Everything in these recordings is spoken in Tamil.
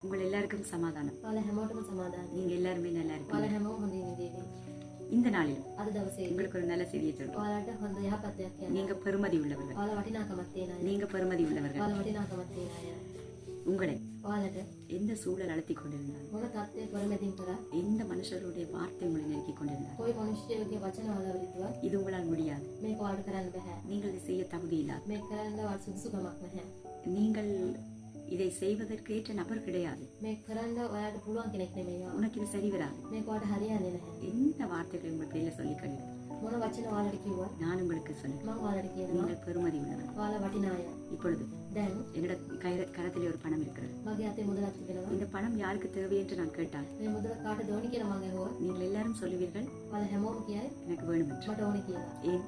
உங்கள் எல்லாருக்கும் சமாதானம். நீங்க எல்லாருமே நல்லா இருக்கீங்க. இந்த நாளில் உங்களுக்கு ஒரு நல்ல செய்தியை சொல்றேன். நீங்க பெருமதி உள்ளவர்கள். நீங்க பெருமதி உள்ளவர்கள். உங்களை எந்த சூழல் அழுத்தி கொண்டிருந்தால், எந்த மனுஷருடைய வார்த்தை உங்களை நெருக்கிக் கொண்டிருந்தால், இது உங்களால் முடியாது, நீங்கள் இதை செய்ய தகுதி இல்லாத, நீங்கள் இதை செய்வதற்கு ஏற்ற நபர் கிடையாது, உனக்கு இது சரி வராது, எந்த வார்த்தைகளை உங்கள் கையில சொல்லி கழிவு நான் உங்களுக்கு சொன்னேன். நீங்கள் பெருமதி உள்ளவர். இப்பொழுது என்னோட கரத்திலே ஒரு பணம் இருக்கிறது. இந்த பணம் யாருக்கு தேவை என்று நான் கேட்டால் நீங்கள் எல்லாரும் சொல்லுவீர்கள் எனக்கு வேணும் என்று. ஏன்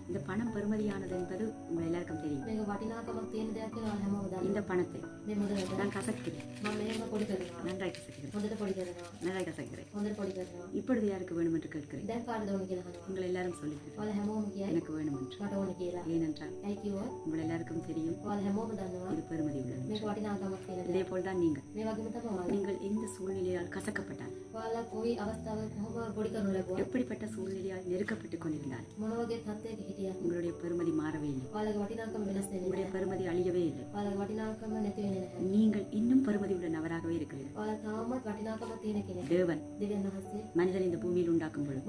இந்த பணம் பெருமதியானது என்பது உங்கள் எல்லாருக்கும் தெரியும். இந்த பணத்தை நான் கசக்கிறேன், நன்றாய் கசக்கிறேன். இப்பொழுது யாருக்கு வேணும் என்று கேட்கிறேன். உங்கள் எல்லாரும் சொல்லுவீர்கள் எனக்கு வேணும் என்று. ஏனென்றால் உங்கள் எல்லாருக்கும் தெரியும் இது பெருமதி உள்ளது. இதே போல்தான் நீங்கள் எந்த சூழ்நிலையால் கசக்கப்பட்டால், எப்படிப்பட்ட சூழ்நிலையால் நெருக்கப்பட்டுக் கொண்டிருந்தால் உங்களுடைய பெருமதி மாறவே இல்லை, உங்களுடைய பெருமதி அழியவே இல்லை. நீங்கள் இன்னும் பெருமதி உள்ள நபராகவே இருக்கிறீர்கள். தேவன் மனிதன் இந்த பூமியில் உண்டாக்கும் பொழுது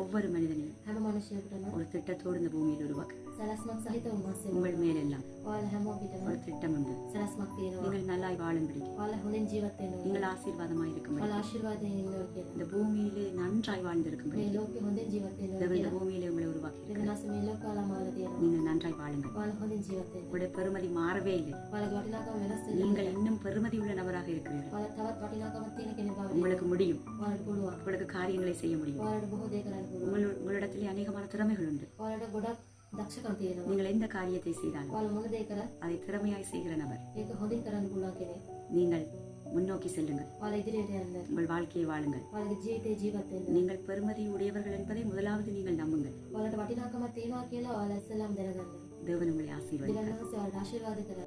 ஒவ்வொரு மனிதனையும் ஒரு திட்டத்தோடு இந்த பூமியில் உருவாக்க உங்கள் மேலெல்லாம் ஒரு திட்டம் உண்டு. நீங்கள் நல்லாய் வாழும்படி, நீங்கள் ஆசீர்வாதமாய் இருக்கும்படி, இந்த பூமியிலே நன்றாய் வாழ்ந்திருக்கும்படி இந்த பூமியிலே உங்களை உருவாக்கி நீங்கள் நன்றாய் வாழுங்கள். உங்களுடைய பெருமதி மாறவே இல்லை. நீங்கள் இன்னும் பெருமதி உள்ள நபராக இருக்கிறீர்கள். உங்களுக்கு முடியும், உங்களுக்கு காரியங்களை செய்ய முடியும். உங்களிடத்திலே அநேகமான திறமைகள் உண்டு. நீங்கள் எந்த காரியத்தை செய்தாலும் அதை திறமையாய் செய்கிற நபர். நீங்கள் முன்னோக்கி செல்லுங்கள், உங்கள் வாழ்க்கையை வாழுங்கள். நீங்கள் பெருமதி உடையவர்கள் என்பதை முதலாவது நீங்கள் நம்புங்கள். தேவன் உங்களை ஆசீர்வதிப்பார்.